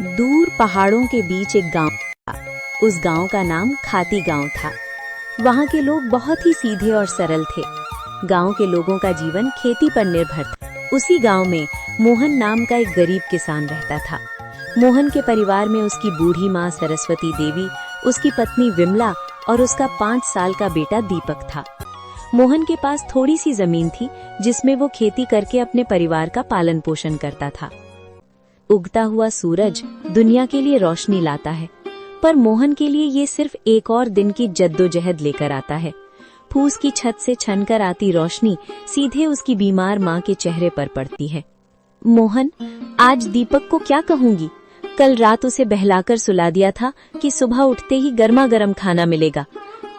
दूर पहाड़ों के बीच एक गांव था। उस गांव का नाम खाती गांव था। वहां के लोग बहुत ही सीधे और सरल थे। गांव के लोगों का जीवन खेती पर निर्भर था। उसी गांव में मोहन नाम का एक गरीब किसान रहता था। मोहन के परिवार में उसकी बूढ़ी माँ सरस्वती देवी, उसकी पत्नी विमला और उसका 5 साल का बेटा दीपक था। मोहन के पास थोड़ी सी जमीन थी जिसमें वो खेती करके अपने परिवार का पालन पोषण करता था। उगता हुआ सूरज दुनिया के लिए रोशनी लाता है, पर मोहन के लिए ये सिर्फ एक और दिन की जद्दोजहद लेकर आता है। फूस की छत से छनकर आती रोशनी सीधे उसकी बीमार माँ के चेहरे पर पड़ती है। मोहन, आज दीपक को क्या कहूंगी? कल रात उसे बहलाकर सुला दिया था कि सुबह उठते ही गर्मा गर्म खाना मिलेगा।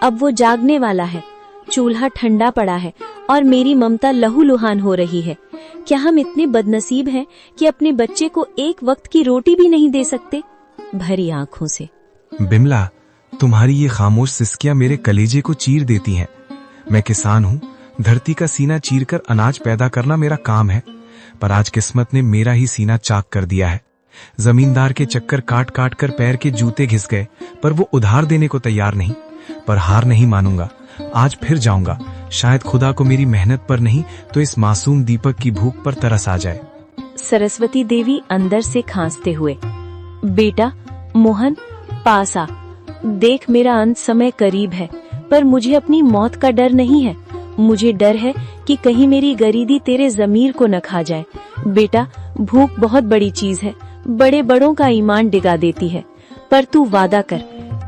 अब वो जागने वाला है, चूल्हा ठंडा पड़ा है और मेरी ममता लहूलुहान हो रही है। क्या हम इतने बदनसीब हैं कि अपने बच्चे को एक वक्त की रोटी भी नहीं दे सकते? भरी आंखों से। बिमला, तुम्हारी ये खामोश सिसकियां मेरे कलेजे को चीर देती हैं। मैं किसान हूँ, धरती का सीना चीरकर अनाज पैदा करना मेरा काम है, पर आज किस्मत ने मेरा ही सीना चाक कर दिया है। जमींदार के चक्कर काट काट कर पैर के जूते घिस गए, पर वो उधार देने को तैयार नहीं। पर हार नहीं मानूंगा, आज फिर जाऊंगा। शायद खुदा को मेरी मेहनत पर नहीं तो इस मासूम दीपक की भूख पर तरस आ जाए। सरस्वती देवी अंदर से खांसते हुए, बेटा मोहन, पास आ। देख, मेरा अंत समय करीब है, पर मुझे अपनी मौत का डर नहीं है। मुझे डर है कि कहीं मेरी गरीबी तेरे जमीर को न खा जाए। बेटा, भूख बहुत बड़ी चीज है, बड़े बड़ों का ईमान डिगा देती है। पर तू वादा कर,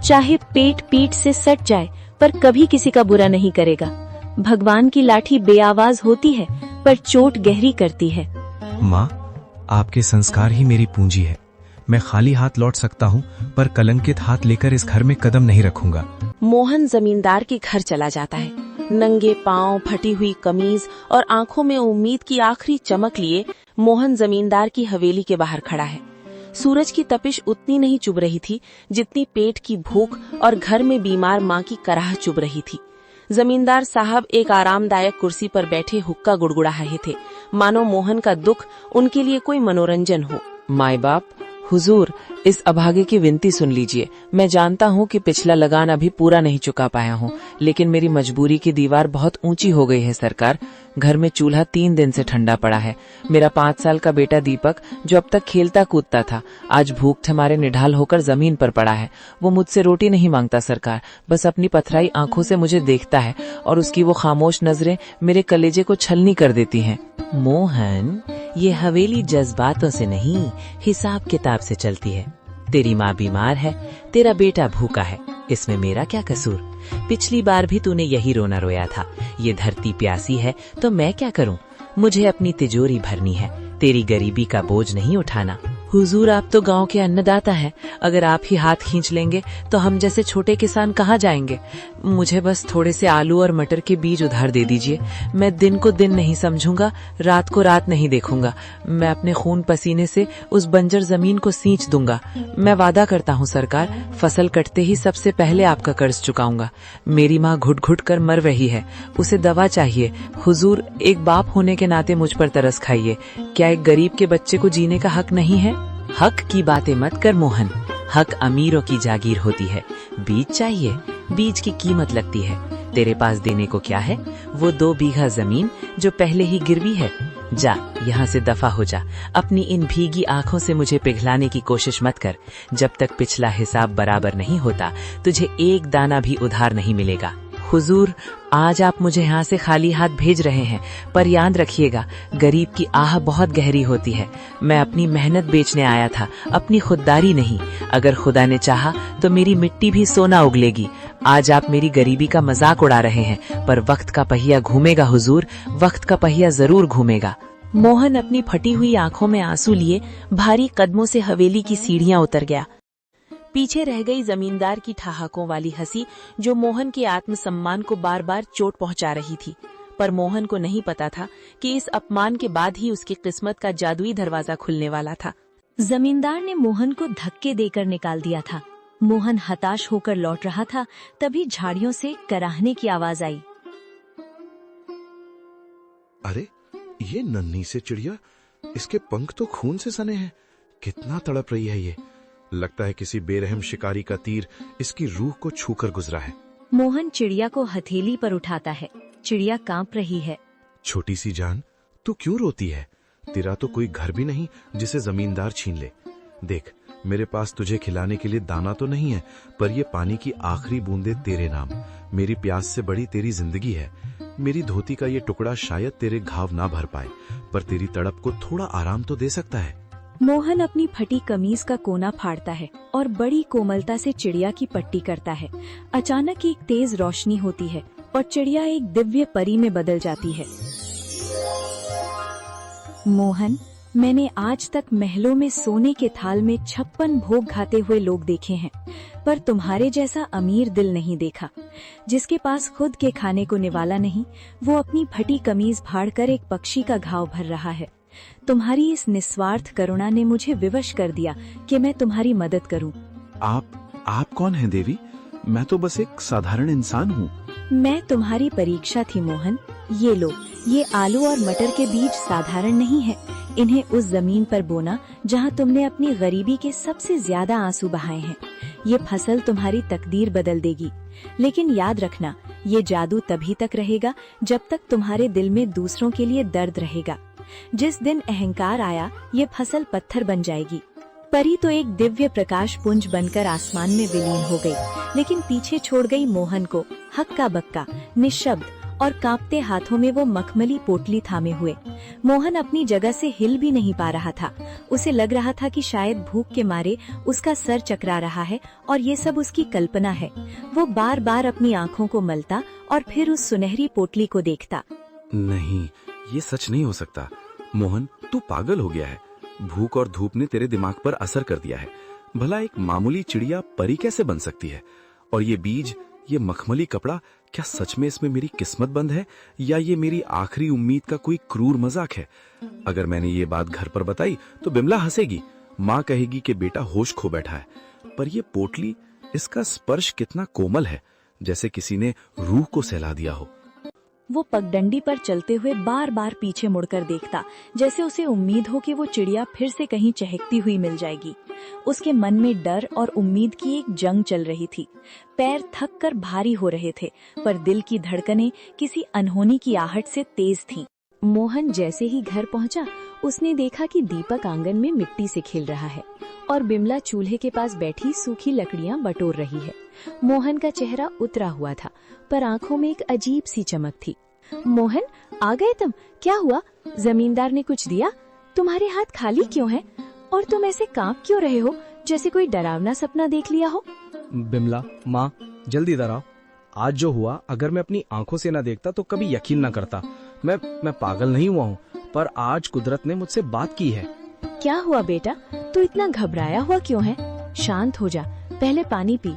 चाहे पेट पीठ से सट जाए, पर कभी किसी का बुरा नहीं करेगा। भगवान की लाठी बेआवाज होती है, पर चोट गहरी करती है। माँ, आपके संस्कार ही मेरी पूंजी है। मैं खाली हाथ लौट सकता हूँ, पर कलंकित हाथ लेकर इस घर में कदम नहीं रखूंगा। मोहन जमींदार के घर चला जाता है। नंगे पांव, फटी हुई कमीज और आंखों में उम्मीद की आखिरी चमक लिए मोहन जमींदार की हवेली के बाहर खड़ा है। सूरज की तपिश उतनी नहीं चुभ रही थी जितनी पेट की भूख और घर में बीमार माँ की कराह चुभ रही थी। जमींदार साहब एक आरामदायक कुर्सी पर बैठे हुक्का गुड़गुड़ा रहे थे, मानो मोहन का दुख उनके लिए कोई मनोरंजन हो। माई बाप, हुजूर, इस अभागे की विनती सुन लीजिए। मैं जानता हूँ कि पिछला लगान अभी पूरा नहीं चुका पाया हूँ, लेकिन मेरी मजबूरी की दीवार बहुत ऊंची हो गई है सरकार। घर में चूल्हा 3 दिन से ठंडा पड़ा है। मेरा 5 साल का बेटा दीपक, जो अब तक खेलता कूदता था, आज भूख मारे निढाल होकर जमीन पर पड़ा है। वो मुझसे रोटी नहीं मांगता सरकार, बस अपनी पथराई आंखों से मुझे देखता है और उसकी वो खामोश नजरें मेरे कलेजे को छलनी कर देती हैं। मोहन, ये हवेली जज्बातों से नहीं, हिसाब किताब से चलती है। तेरी माँ बीमार है, तेरा बेटा भूखा है, इसमें मेरा क्या कसूर? पिछली बार भी तूने यही रोना रोया था। ये धरती प्यासी है तो मैं क्या करूं? मुझे अपनी तिजोरी भरनी है, तेरी गरीबी का बोझ नहीं उठाना। हुजूर, आप तो गांव के अन्नदाता हैं। अगर आप ही हाथ खींच लेंगे तो हम जैसे छोटे किसान कहाँ जाएंगे? मुझे बस थोड़े से आलू और मटर के बीज उधार दे दीजिए। मैं दिन को दिन नहीं समझूंगा, रात को रात नहीं देखूंगा। मैं अपने खून पसीने से उस बंजर जमीन को सींच दूंगा। मैं वादा करता हूँ सरकार, फसल कटते ही सबसे पहले आपका कर्ज चुकाऊंगा। मेरी माँ घुट घुट कर मर रही है, उसे दवा चाहिए। हुजूर, एक बाप होने के नाते मुझ पर तरस खाइए। क्या एक गरीब के बच्चे को जीने का हक नहीं है? हक की बातें मत कर मोहन, हक अमीरों की जागीर होती है। बीज चाहिए, बीज की कीमत लगती है। तेरे पास देने को क्या है? वो 2 बीघा जमीन जो पहले ही गिरवी है। जा, यहाँ से दफा हो जा। अपनी इन भीगी आंखों से मुझे पिघलाने की कोशिश मत कर। जब तक पिछला हिसाब बराबर नहीं होता, तुझे एक दाना भी उधार नहीं मिलेगा। हुजूर, आज आप मुझे यहाँ से खाली हाथ भेज रहे हैं, पर याद रखिएगा, गरीब की आह बहुत गहरी होती है। मैं अपनी मेहनत बेचने आया था, अपनी खुददारी नहीं। अगर खुदा ने चाहा तो मेरी मिट्टी भी सोना उगलेगी। आज आप मेरी गरीबी का मजाक उड़ा रहे हैं, पर वक्त का पहिया घूमेगा हुजूर, वक्त का पहिया जरूर घूमेगा। मोहन अपनी फटी हुई आंखों में आंसू लिए भारी कदमों से हवेली की सीढ़ियां उतर गया। पीछे रह गई जमींदार की ठहाकों वाली हंसी, जो मोहन के आत्मसम्मान को बार बार चोट पहुंचा रही थी। पर मोहन को नहीं पता था कि इस अपमान के बाद ही उसकी किस्मत का जादुई दरवाजा खुलने वाला था। जमींदार ने मोहन को धक्के देकर निकाल दिया था। मोहन हताश होकर लौट रहा था, तभी झाड़ियों से कराहने की आवाज आई। अरे, ये नन्ही से चिड़िया, इसके पंख तो खून से सने हैं। कितना तड़प रही है ये। लगता है किसी बेरहम शिकारी का तीर इसकी रूह को छूकर गुजरा है। मोहन चिड़िया को हथेली पर उठाता है। चिड़िया कांप रही है। छोटी सी जान, तू क्यों रोती है? तेरा तो कोई घर भी नहीं जिसे जमींदार छीन ले। देख, मेरे पास तुझे खिलाने के लिए दाना तो नहीं है, पर ये पानी की आखिरी बूंदे तेरे नाम। मेरी प्यास से बड़ी तेरी जिंदगी है। मेरी धोती का ये टुकड़ा शायद तेरे घाव ना भर पाए, पर तेरी तड़प को थोड़ा आराम तो दे सकता है। मोहन अपनी फटी कमीज का कोना फाड़ता है और बड़ी कोमलता से चिड़िया की पट्टी करता है। अचानक एक तेज रोशनी होती है और चिड़िया एक दिव्य परी में बदल जाती है। मोहन, मैंने आज तक महलों में सोने के थाल में 56 भोग खाते हुए लोग देखे हैं, पर तुम्हारे जैसा अमीर दिल नहीं देखा। जिसके पास खुद के खाने को निवाला नहीं, वो अपनी फटी कमीज फाड़कर एक पक्षी का घाव भर रहा है। तुम्हारी इस निस्वार्थ करुणा ने मुझे विवश कर दिया कि मैं तुम्हारी मदद करूं। आप कौन हैं देवी? मैं तो बस एक साधारण इंसान हूँ। मैं तुम्हारी परीक्षा थी मोहन। ये लो, ये आलू और मटर के बीज साधारण नहीं है। इन्हें उस जमीन पर बोना जहाँ तुमने अपनी गरीबी के सबसे ज्यादा आंसू बहाए हैं। ये फसल तुम्हारी तकदीर बदल देगी, लेकिन याद रखना, ये जादू तभी तक रहेगा जब तक तुम्हारे दिल में दूसरों के लिए दर्द रहेगा। जिस दिन अहंकार आया, ये फसल पत्थर बन जाएगी। परी तो एक दिव्य प्रकाश पुंज बनकर आसमान में विलीन हो गई, लेकिन पीछे छोड़ गई मोहन को हक्का बक्का, निशब्द और कांपते हाथों में वो मखमली पोटली थामे हुए। मोहन अपनी जगह से हिल भी नहीं पा रहा था। उसे लग रहा था कि शायद भूख के मारे उसका सर चकरा रहा है और ये सब उसकी कल्पना है। वो बार बार अपनी आँखों को मलता और फिर उस सुनहरी पोटली को देखता। नहीं, ये सच नहीं हो सकता। मोहन, तू पागल हो गया है। भूख और धूप ने तेरे दिमाग पर असर कर दिया है। भला एक मामूली चिड़िया परी कैसे बन सकती है? और ये बीज, ये मखमली कपड़ा, क्या सच में इसमें मेरी किस्मत बंद है, या ये मेरी आखिरी उम्मीद का कोई क्रूर मजाक है? अगर मैंने ये बात घर पर बताई तो बिमला हंसेगी। माँ कहेगी कि बेटा होश खो बैठा है। पर ये पोटली, इसका स्पर्श कितना कोमल है, जैसे किसी ने रूह को सहला दिया हो। वो पगडंडी पर चलते हुए बार बार पीछे मुड़कर देखता, जैसे उसे उम्मीद हो कि वो चिड़िया फिर से कहीं चहकती हुई मिल जाएगी। उसके मन में डर और उम्मीद की एक जंग चल रही थी। पैर थक कर भारी हो रहे थे, पर दिल की धड़कनें किसी अनहोनी की आहट से तेज थीं। मोहन जैसे ही घर पहुंचा, उसने देखा कि दीपक आंगन में मिट्टी से खेल रहा है और बिमला चूल्हे के पास बैठी सूखी लकड़ियां बटोर रही है। मोहन का चेहरा उतरा हुआ था, पर आंखों में एक अजीब सी चमक थी। मोहन, आ गए तुम? क्या हुआ? जमींदार ने कुछ दिया? तुम्हारे हाथ खाली क्यों हैं? और तुम ऐसे कांप क्यों रहे हो, जैसे कोई डरावना सपना देख लिया हो? बिमला, माँ, जल्दी इधर आओ। आज जो हुआ, अगर मैं अपनी आंखों से न देखता तो कभी यकीन न करता। मैं पागल नहीं हुआ हूँ, पर आज कुदरत ने मुझसे बात की है। क्या हुआ बेटा? तू इतना घबराया हुआ क्यों है? शांत हो जा, पहले पानी पी।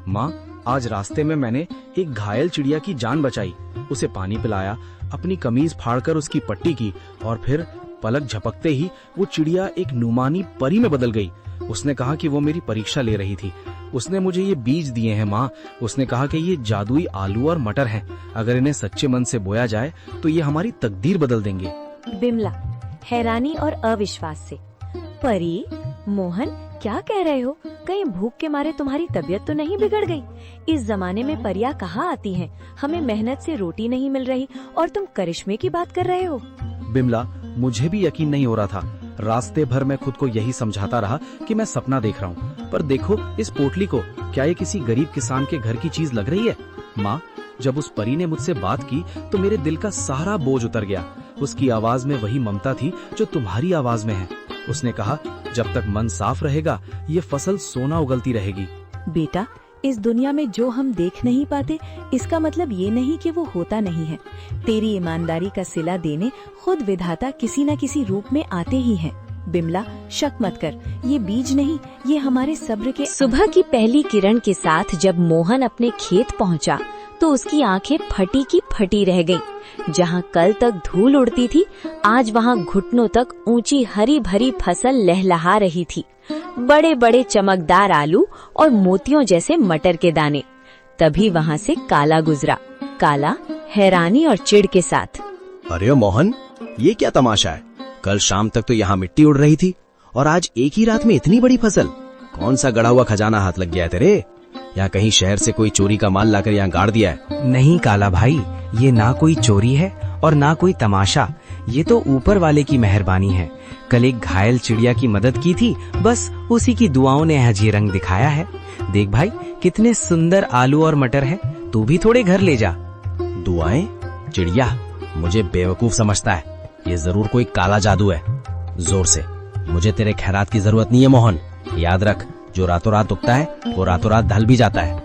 माँ, आज रास्ते में मैंने एक घायल चिड़िया की जान बचाई। उसे पानी पिलाया, अपनी कमीज फाड़कर उसकी पट्टी की, और फिर पलक झपकते ही वो चिड़िया एक नुमानी परी में बदल गई। उसने कहा कि वो मेरी परीक्षा ले रही थी। उसने मुझे ये बीज दिए हैं माँ। उसने कहा कि ये जादुई आलू और मटर हैं। अगर इन्हें सच्चे मन से बोया जाए तो ये हमारी तकदीर बदल देंगे। बिमला हैरानी और अविश्वास से, परी? मोहन, क्या कह रहे हो? कहीं भूख के मारे तुम्हारी तबीयत तो नहीं बिगड़ गई? इस जमाने में परियां कहाँ आती हैं? हमें मेहनत से रोटी नहीं मिल रही और तुम करिश्मे की बात कर रहे हो? बिमला, मुझे भी यकीन नहीं हो रहा था। रास्ते भर मैं खुद को यही समझाता रहा कि मैं सपना देख रहा हूँ। पर देखो इस पोटली को, क्या ये किसी गरीब किसान के घर की चीज लग रही है? माँ, जब उस परी ने मुझसे बात की तो मेरे दिल का सारा बोझ उतर गया। उसकी आवाज में वही ममता थी जो तुम्हारी आवाज में है। उसने कहा, जब तक मन साफ रहेगा ये फसल सोना उगलती रहेगी। बेटा, इस दुनिया में जो हम देख नहीं पाते, इसका मतलब ये नहीं कि वो होता नहीं है। तेरी ईमानदारी का सिला देने खुद विधाता किसी न किसी रूप में आते ही हैं। बिमला, शक मत कर, ये बीज नहीं, ये हमारे सब्र के। सुबह की पहली किरण के साथ जब मोहन अपने खेत पहुंचा, तो उसकी आंखें फटी की फटी रह गईं। जहां कल तक धूल उड़ती थी, आज वहां घुटनों तक ऊंची हरी भरी फसल लहलहा रही थी। बड़े बड़े चमकदार आलू और मोतियों जैसे मटर के दाने। तभी वहां से काला गुजरा। काला हैरानी और चिढ़ के साथ, अरे मोहन, ये क्या तमाशा है? कल शाम तक तो यहाँ मिट्टी उड़ रही थी और आज एक ही रात में इतनी बड़ी फसल। कौन सा गड़ा हुआ खजाना हाथ लग गया है तेरे? या कहीं शहर से कोई चोरी का माल लाकर यहाँ गाड़ दिया है? नहीं काला भाई, ये ना कोई चोरी है और ना कोई तमाशा, ये तो ऊपर वाले की मेहरबानी है। कल एक घायल चिड़िया की मदद की थी, बस उसी की दुआओं ने आज ये रंग दिखाया है। देख भाई, कितने सुंदर आलू और मटर है, तू भी थोड़े घर ले जा। दुआएं? चिड़िया मुझे बेवकूफ समझता है, ये जरूर कोई काला जादू है। जोर से, मुझे तेरे खैरात की जरूरत नहीं है मोहन। याद रख, जो रातों रात उगता है वो रातों रात ढल भी जाता है।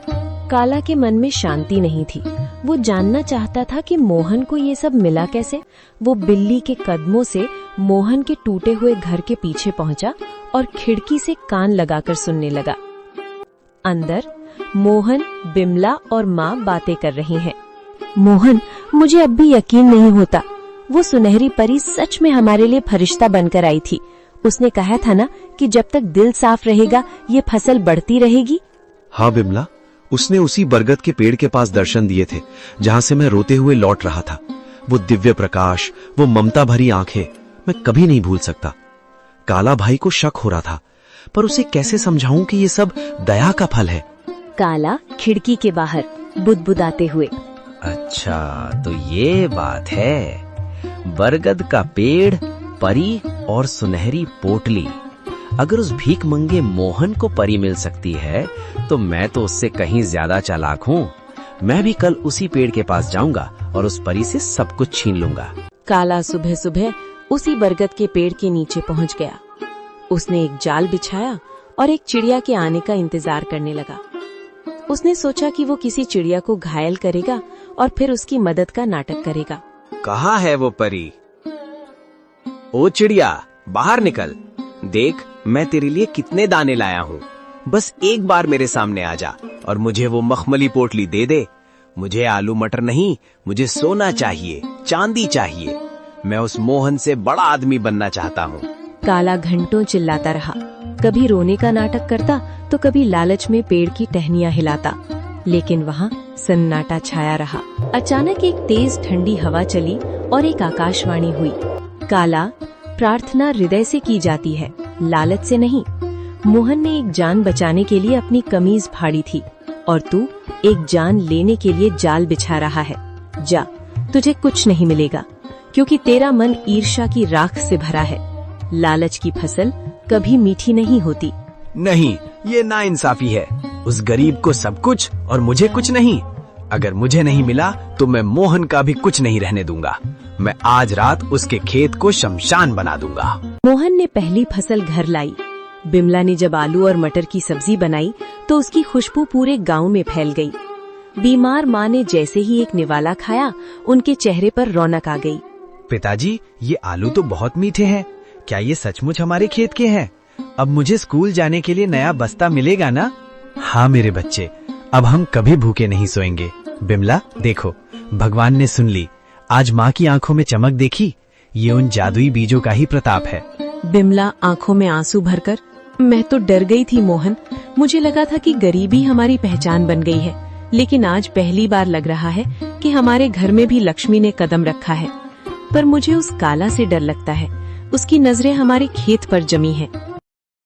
काला के मन में शांति नहीं थी। वो जानना चाहता था कि मोहन को ये सब मिला कैसे। वो बिल्ली के कदमों से मोहन के टूटे हुए घर के पीछे पहुंचा और खिड़की से कान लगाकर सुनने लगा। अंदर मोहन, बिमला और माँ बातें कर रही हैं। मोहन, मुझे अब भी यकीन नहीं होता, वो सुनहरी परी सच में हमारे लिए फरिश्ता बनकर आई थी। उसने कहा था ना कि जब तक दिल साफ रहेगा ये फसल बढ़ती रहेगी। हाँ बिमला, उसने उसी बरगद के पेड़ के पास दर्शन दिए थे जहाँ से मैं रोते हुए लौट रहा था। वो दिव्य प्रकाश, वो ममता भरी आंखें, मैं कभी नहीं भूल सकता। काला भाई को शक हो रहा था, पर उसे कैसे समझाऊं कि ये सब दया का फल है। काला खिड़की के बाहर बुदबुदाते हुए, अच्छा तो ये बात है, बरगद का पेड़, परी और सुनहरी पोटली। अगर उस भीख मंगे मोहन को परी मिल सकती है तो मैं तो उससे कहीं ज्यादा चालाक हूँ। मैं भी कल उसी पेड़ के पास जाऊंगा और उस परी से सब कुछ छीन लूंगा। काला सुबह सुबह उसी बरगद के पेड़ के नीचे पहुंच गया। उसने एक जाल बिछाया और एक चिड़िया के आने का इंतजार करने लगा। उसने सोचा कि वो किसी चिड़िया को घायल करेगा और फिर उसकी मदद का नाटक करेगा। कहाँ है वो परी? ओ चिड़िया, बाहर निकल। देख, मैं तेरे लिए कितने दाने लाया हूँ। बस एक बार मेरे सामने आ जा और मुझे वो मखमली पोटली दे दे। मुझे आलू मटर नहीं, मुझे सोना चाहिए, चांदी चाहिए। मैं उस मोहन से बड़ा आदमी बनना चाहता हूँ। काला घंटों चिल्लाता रहा। कभी रोने का नाटक करता तो कभी लालच में पेड़ की टहनियां हिलाता, लेकिन वहाँ सन्नाटा छाया रहा। अचानक एक तेज ठंडी हवा चली और एक आकाशवाणी हुई। काला, प्रार्थना हृदय से की जाती है, लालच से नहीं। मोहन ने एक जान बचाने के लिए अपनी कमीज फाड़ी थी और तू एक जान लेने के लिए जाल बिछा रहा है। जा, तुझे कुछ नहीं मिलेगा, क्योंकि तेरा मन ईर्ष्या की राख से भरा है। लालच की फसल कभी मीठी नहीं होती। नहीं, ये नाइंसाफी है। उस गरीब को सब कुछ और मुझे कुछ नहीं। अगर मुझे नहीं मिला तो मैं मोहन का भी कुछ नहीं रहने दूंगा। मैं आज रात उसके खेत को शमशान बना दूंगा। मोहन ने पहली फसल घर लाई। बिमला ने जब आलू और मटर की सब्जी बनाई तो उसकी खुशबू पूरे गांव में फैल गई। बीमार माँ ने जैसे ही एक निवाला खाया, उनके चेहरे पर रौनक आ गई। पिताजी, ये आलू तो बहुत मीठे हैं। क्या ये सचमुच हमारे खेत के हैं? अब मुझे स्कूल जाने के लिए नया बस्ता मिलेगा ना? हाँ मेरे बच्चे, अब हम कभी भूखे नहीं सोएंगे। बिमला देखो, भगवान ने सुन ली। आज माँ की आंखों में चमक देखी? ये उन जादुई बीजों का ही प्रताप है। बिमला आंखों में आंसू भरकर, मैं तो डर गई थी मोहन। मुझे लगा था कि गरीबी हमारी पहचान बन गई है, लेकिन आज पहली बार लग रहा है कि हमारे घर में भी लक्ष्मी ने कदम रखा है। पर मुझे उस काला से डर लगता है। उसकी नजरें हमारे खेत पर जमी हैं।